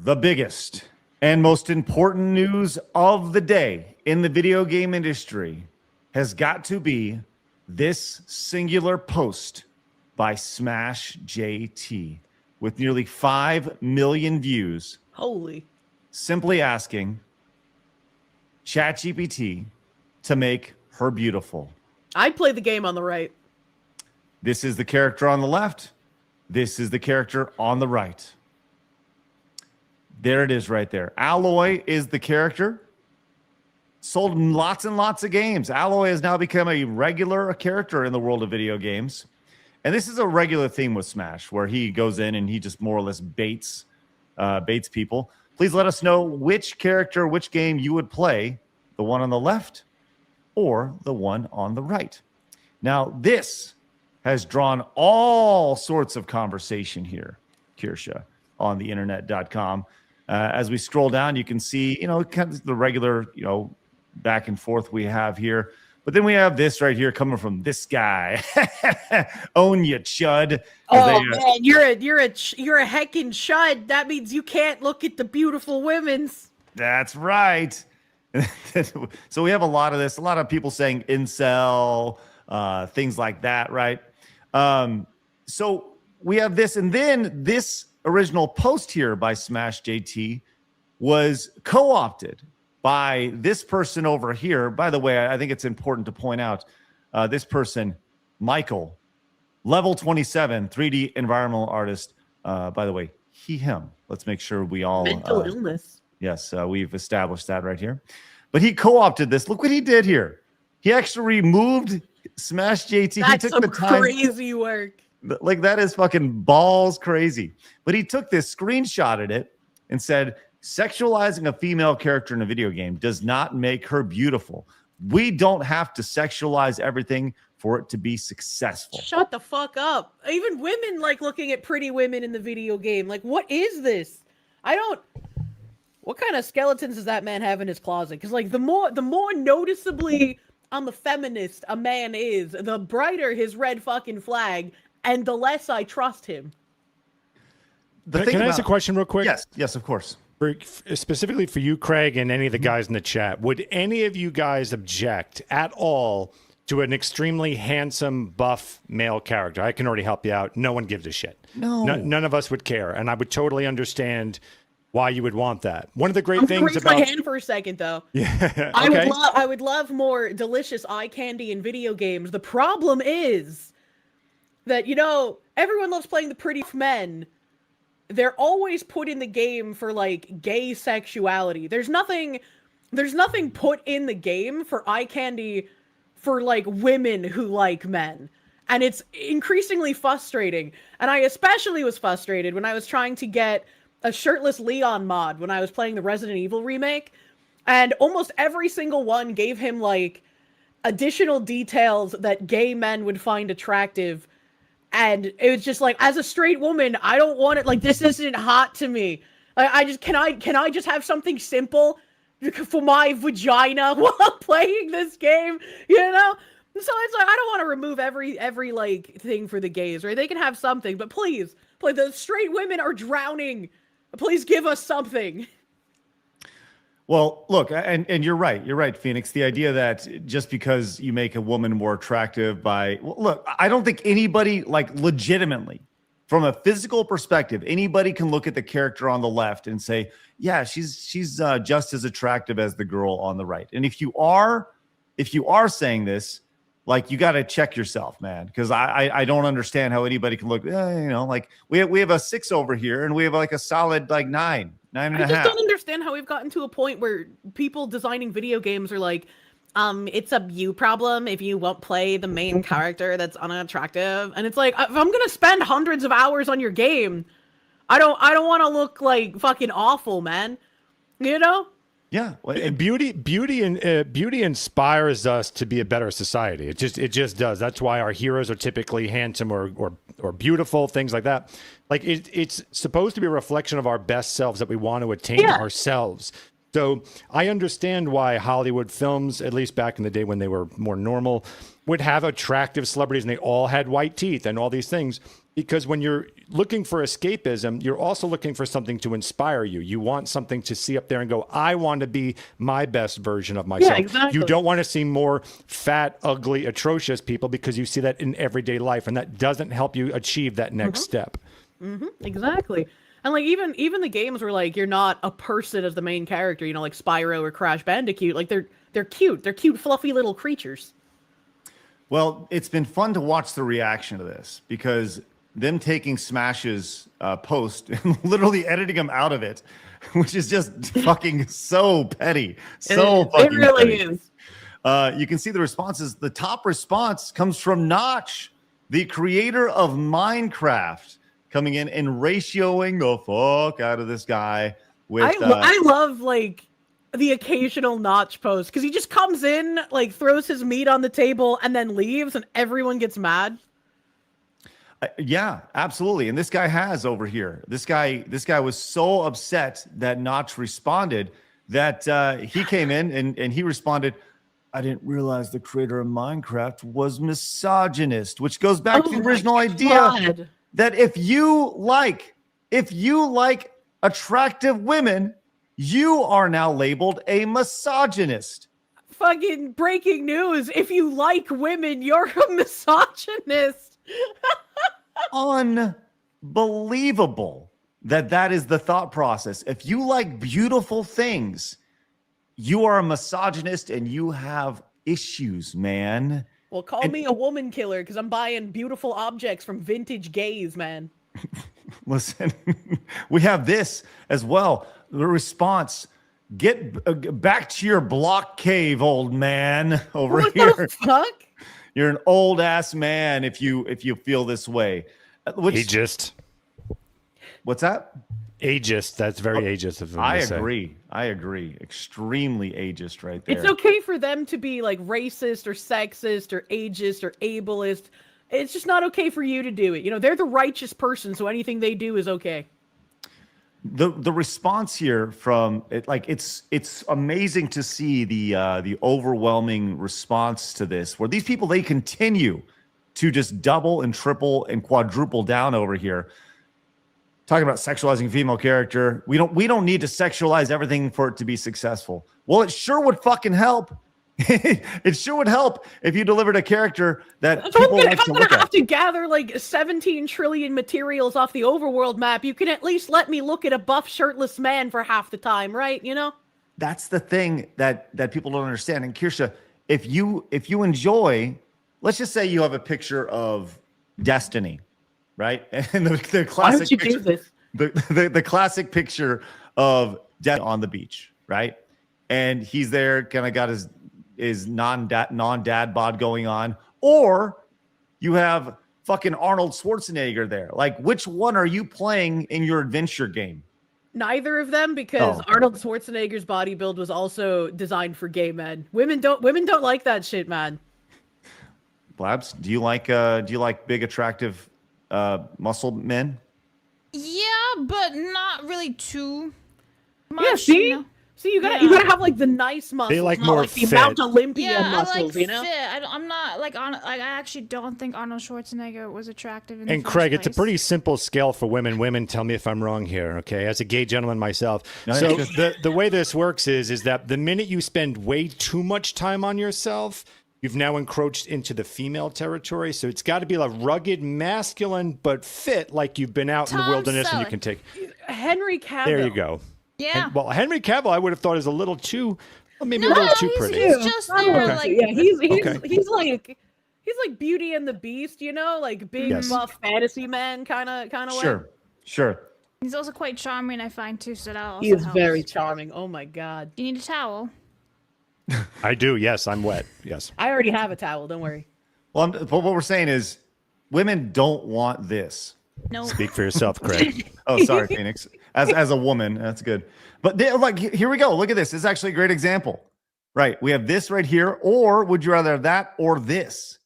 The biggest and most important news of the day in the video game industry has got to be this singular post by SmashJT with nearly 5 million views. Holy. Simply asking ChatGPT to make her beautiful. I'd play the game on the right. This is the character on the left. This is the character on the right. There it is right there. Alloy is the character. Sold in lots and lots of games. Alloy has now become a regular character in the world of video games. And this is a regular theme with Smash, where he goes in and he just more or less baits people. Please let us know which character, which game you would play, the one on the left or the one on the right. Now, this has drawn all sorts of conversation here, Kirsha, on the internet.com. As we scroll down, you can see, kind of the regular, back and forth we have here. But then we have this right here coming from this guy. Own you, chud. Oh, man, you're a heckin' chud. That means you can't look at the beautiful women's. That's right. So we have a lot of this. A lot of people saying incel, things like that, right? So we have this. And then this original post here by SmashJT was co-opted by this person over here. By the way, I think it's important to point out this person, Michael, level 27, 3D environmental artist. By the way, he, him. Let's make sure we all... Mental illness. Yes, we've established that right here. But he co-opted this. Look what he did here. He actually removed SmashJT. That's he took some the time, crazy work. Like, that is fucking balls crazy. But he took this, screenshotted it, and said, sexualizing a female character in a video game does not make her beautiful. We don't have to sexualize everything for it to be successful. Shut the fuck up. Even women like looking at pretty women in the video game. Like, what is this? What kind of skeletons does that man have in his closet? Because, like, the more noticeably on the feminist a man is, the brighter his red fucking flag, and the less I trust him. Can I ask a question real quick? Yes, of course. Specifically for you, Craig, and any of the guys in the chat, would any of you guys object at all to an extremely handsome, buff male character? I can already help you out. No one gives a shit. No. None of us would care, and I would totally understand why you would want that. One of the great things raise about... my hand for a second, though. Yeah, okay. I would love more delicious eye candy in video games. The problem is that, everyone loves playing the pretty men. They're always put in the game for, like, gay sexuality. There's nothing put in the game for eye candy for, like, women who like men. And it's increasingly frustrating. And I especially was frustrated when I was trying to get a shirtless Leon mod when I was playing the Resident Evil remake. And almost every single one gave him, like, additional details that gay men would find attractive. And it was just like, as a straight woman, I don't want it. Like, this isn't hot to me. Can I just have something simple for my vagina while I'm playing this game? So it's like, I don't want to remove every like thing for the gays, right? They can have something, but please, the straight women are drowning. Please give us something. Well, look, and you're right, Phoenix. The idea that just because you make a woman more attractive look, I don't think anybody, like, legitimately, from a physical perspective, anybody can look at the character on the left and say, yeah, she's just as attractive as the girl on the right. And if you are saying this, like, you got to check yourself, man, because I don't understand how anybody can look, like we have a 6 over here and we have like a solid like 9 and a half. I just don't understand how we've gotten to a point where people designing video games are like, it's a you problem if you won't play the main character that's unattractive. And it's like, if I'm gonna spend hundreds of hours on your game, I don't want to look like fucking awful, man. Yeah, and beauty inspires us to be a better society. It just does. That's why our heroes are typically handsome or beautiful, things like that. Like, it's supposed to be a reflection of our best selves that we want to attain ourselves. So I understand why Hollywood films, at least back in the day when they were more normal, would have attractive celebrities and they all had white teeth and all these things. Because when you're looking for escapism, you're also looking for something to inspire you. You want something to see up there and go, I want to be my best version of myself. Yeah, exactly. You don't want to see more fat, ugly, atrocious people because you see that in everyday life, and that doesn't help you achieve that next step. Exactly. And like even the games where like you're not a person as the main character, you know, like Spyro or Crash Bandicoot, like they're cute. They're cute, fluffy little creatures. Well, it's been fun to watch the reaction to this because them taking Smash's post and literally editing him out of it, which is just fucking so petty. So fucking it really petty. is. You can see the responses. The top response comes from Notch, the creator of Minecraft, coming in and ratioing the fuck out of this guy with I love like the occasional Notch post because he just comes in, like throws his meat on the table and then leaves and everyone gets mad. Yeah, absolutely. And this guy has over here. This guy was so upset that Notch responded that he came in and he responded, I didn't realize the creator of Minecraft was misogynist, which goes back to the original idea that if you like attractive women, you are now labeled a misogynist. Fucking breaking news. If you like women, you're a misogynist. Unbelievable that is the thought process. If you like beautiful things, you are a misogynist and you have issues, man. Well, call me a woman killer because I'm buying beautiful objects from vintage gays, man. Listen, we have this as well. The response: get back to your block cave, old man. Over what here. The fuck? You're an old ass man if you feel this way. Ageist. What's that? Ageist. That's very ageist of them. I agree. I agree. Extremely ageist right there. It's okay for them to be like racist or sexist or ageist or ableist. It's just not okay for you to do it. You know, they're the righteous person, so anything they do is okay. The response here from it, like it's amazing to see the overwhelming response to this, where these people, they continue to just double and triple and quadruple down over here, talking about sexualizing female character. We don't need to sexualize everything for it to be successful. Well, it sure would fucking help. It sure would help if you delivered a character that people like to look at. Have to gather like 17 trillion materials off the overworld map. You can at least let me look at a buff shirtless man for half the time, right? You know? That's the thing that people don't understand. And Kirsha, if you enjoy, let's just say you have a picture of Destiny, right? And the classic Why would you picture, do this? the classic picture of Destiny on the beach, right? And he's there, kind of got his non-dad bod going on, or you have fucking Arnold Schwarzenegger there. Like, which one are you playing in your adventure game? Neither of them, because Arnold Schwarzenegger's body build was also designed for gay men. Women don't like that shit, man. Blabs, do you like big, attractive, muscle men? Yeah, but not really too much. Yeah, see? You know? See, you gotta have like the nice muscles. They like not more like the fit. Mount Olympia Yeah, muscles, I like you know? fit. I'm not like on. Like, I actually don't think Arnold Schwarzenegger was attractive. And Craig, it's a pretty simple scale for women. Women, tell me if I'm wrong here, okay? As a gay gentleman myself. No, so the way this works is that the minute you spend way too much time on yourself, you've now encroached into the female territory. So it's got to be like rugged, masculine, but fit, like you've been out in the wilderness and you can take. Henry Cavill. There you go. Yeah. And, well, Henry Cavill, I would have thought is a little too, maybe a little too pretty. He's just there, Okay. like Yeah, he's like Beauty and the Beast, you know, like big buff fantasy man kind of way. Sure. he's also quite charming. I find too, so that also He is helps. very charming. Oh my god. Do you need a towel? I do. Yes, I'm wet. Yes. I already have a towel. Don't worry. Well, what we're saying is, women don't want this. No. Speak for yourself, Craig. Oh, sorry, Phoenix. As a woman, that's good. But like, here we go. Look at this. This is actually a great example. Right. We have this right here. Or would you rather have that or this?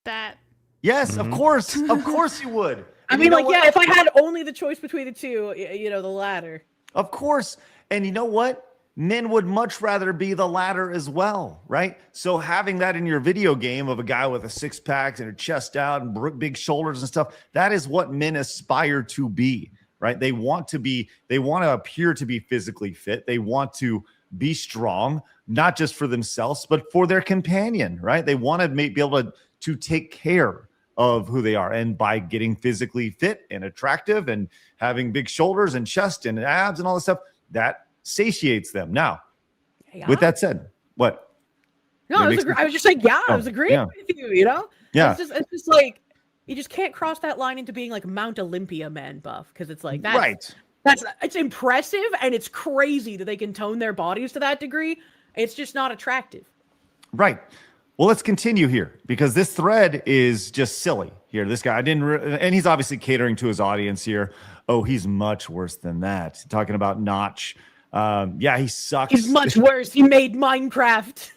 That. Yes, of course. Of course you would. I mean, like, yeah, if I had only the choice between the two, you know, the latter. Of course. And you know what? men would much rather be the latter as well, right? So having that in your video game of a guy with a six pack and a chest out and big shoulders and stuff, that is what men aspire to be, right? They want to appear to be physically fit. They want to be strong, not just for themselves, but for their companion, right? They want to be able to take care of who they are. And by getting physically fit and attractive and having big shoulders and chest and abs and all this stuff, that satiates them. Now, with that said, what? No, I was just saying, I was agreeing with you, you know? Yeah. It's just like, you just can't cross that line into being like Mount Olympia man buff, because it's like, it's impressive and it's crazy that they can tone their bodies to that degree. It's just not attractive. Right. Well, let's continue here, because this thread is just silly here. This guy and he's obviously catering to his audience here. Oh, he's much worse than that. Talking about Notch. Yeah, he sucks. He's much worse. He made Minecraft.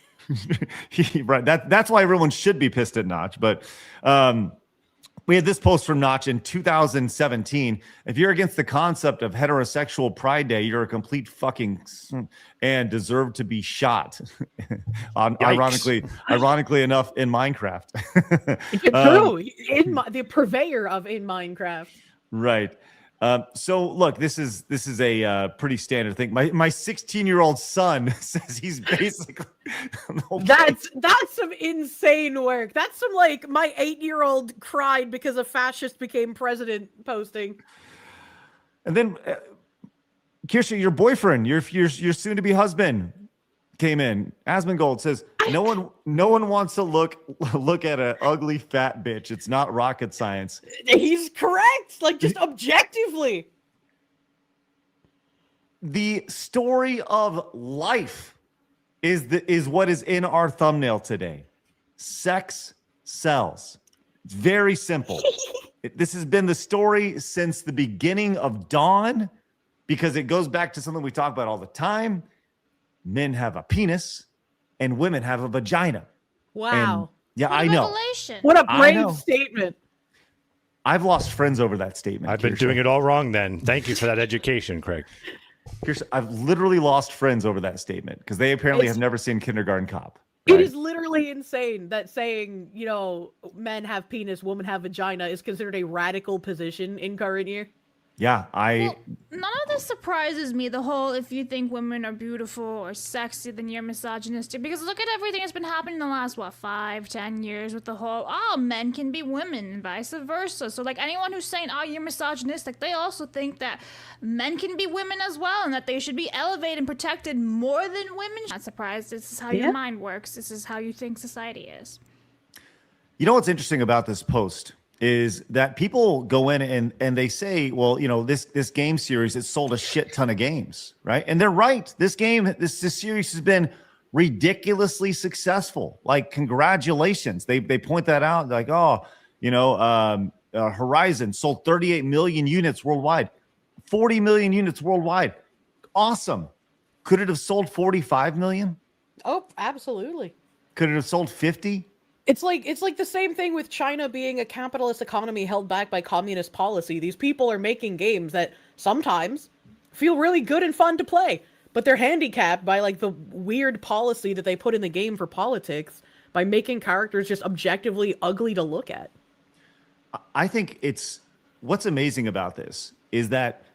Right. That's why everyone should be pissed at Notch. But we had this post from Notch in 2017. If you're against the concept of heterosexual Pride Day, you're a complete fucking and deserve to be shot. Ironically enough, in Minecraft. True. The purveyor of in Minecraft. Right. So look, this is a pretty standard thing. My 16-year-old son says he's basically okay. That's some insane work. That's some like my 8-year-old cried because a fascist became president posting. And then Kirsha, your boyfriend, your soon to be husband came in. Asmongold says no one wants to look at an ugly fat bitch. It's not rocket science. He's correct. Like, just objectively. The story of life is what is in our thumbnail today. Sex sells. It's very simple. This has been the story since the beginning of Dawn, because it goes back to something we talk about all the time. Men have a penis and women have a vagina. Wow. And, yeah, I know. Revelation. What a brave statement. I've lost friends over that statement. I've been doing it all wrong then. Thank you for that education, Craig. I've literally lost friends over that statement because they apparently have never seen Kindergarten Cop. Right? It is literally insane that saying, men have penis, women have vagina is considered a radical position in current year. Yeah, Well, none of this surprises me. The whole, if you think women are beautiful or sexy, then you're misogynistic. Because look at everything that's been happening in the last, 5-10 years with the whole, men can be women and vice versa. So, like, anyone who's saying, you're misogynistic, they also think that men can be women as well and that they should be elevated and protected more than women. Not surprised. This is how your mind works. This is how you think society is. You know what's interesting about this post is that people go in and they say, well, this game series, it sold a shit ton of games, right? And they're right. This series has been ridiculously successful. Like, congratulations. They point that out. Like, Horizon sold 38 million units worldwide, 40 million units worldwide. Awesome. Could it have sold 45 million? Oh, absolutely. Could it have sold 50? It's like the same thing with China being a capitalist economy held back by communist policy. These people are making games that sometimes feel really good and fun to play, but they're handicapped by like the weird policy that they put in the game for politics by making characters just objectively ugly to look at. I think what's amazing about this is that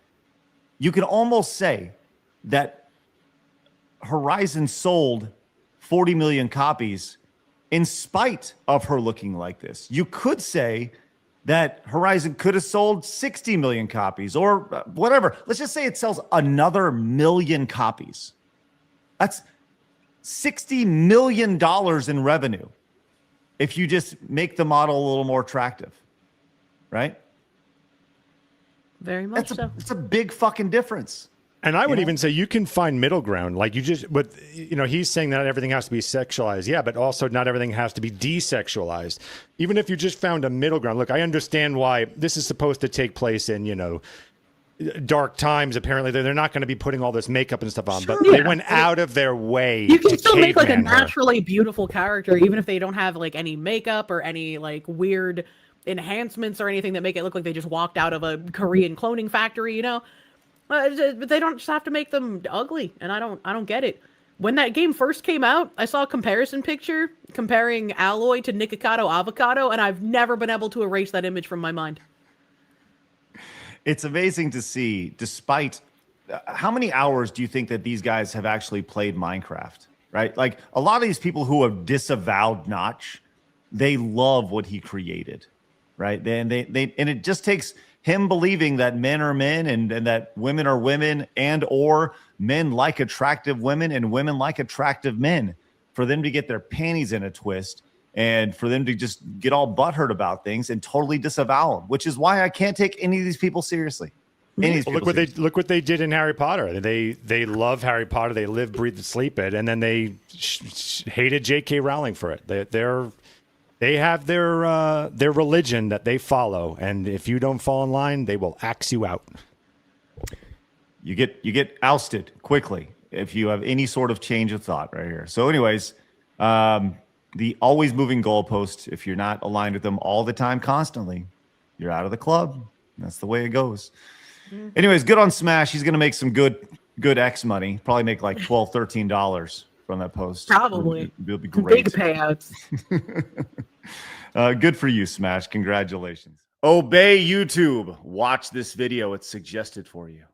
you can almost say that Horizon sold 40 million copies in spite of her looking like this. You could say that Horizon could have sold 60 million copies or whatever. Let's just say it sells another million copies. That's $60 million in revenue if you just make the model a little more attractive, right? Very much so. It's a big fucking difference. And I would even say you can find middle ground. Like he's saying that everything has to be sexualized. Yeah, but also not everything has to be desexualized. Even if you just found a middle ground. Look, I understand why this is supposed to take place in, dark times. Apparently, they're not going to be putting all this makeup and stuff on, but they went out of their way. You can still make like a her. naturally beautiful character, even if they don't have like any makeup or any like weird enhancements or anything that make it look like they just walked out of a Korean cloning factory, But they don't just have to make them ugly, and I don't get it. When that game first came out, I saw a comparison picture comparing Alloy to Nikocado Avocado, and I've never been able to erase that image from my mind. It's amazing to see, despite how many hours do you think that these guys have actually played Minecraft, right? Like a lot of these people who have disavowed Notch, they love what he created, right? And it just takes him believing that men are men and that women are women and or men like attractive women and women like attractive men for them to get their panties in a twist and for them to just get all butthurt about things and totally disavow them, which is why I can't take any of these people seriously. Look what they did in Harry Potter. They love Harry Potter. They live, breathe, and sleep it, and then they hated J.K. Rowling for it. They have their religion that they follow, and if you don't fall in line, they will axe you out. You get ousted quickly if you have any sort of change of thought right here. So, anyways, the always moving goalpost. If you're not aligned with them all the time, constantly, you're out of the club. That's the way it goes. Anyways, good on Smash. He's gonna make some good X money. Probably make like $12, $13 from that post. Probably. It'll be great. Big payouts. Good for you, Smash. Congratulations. Obey YouTube. Watch this video. It's suggested for you.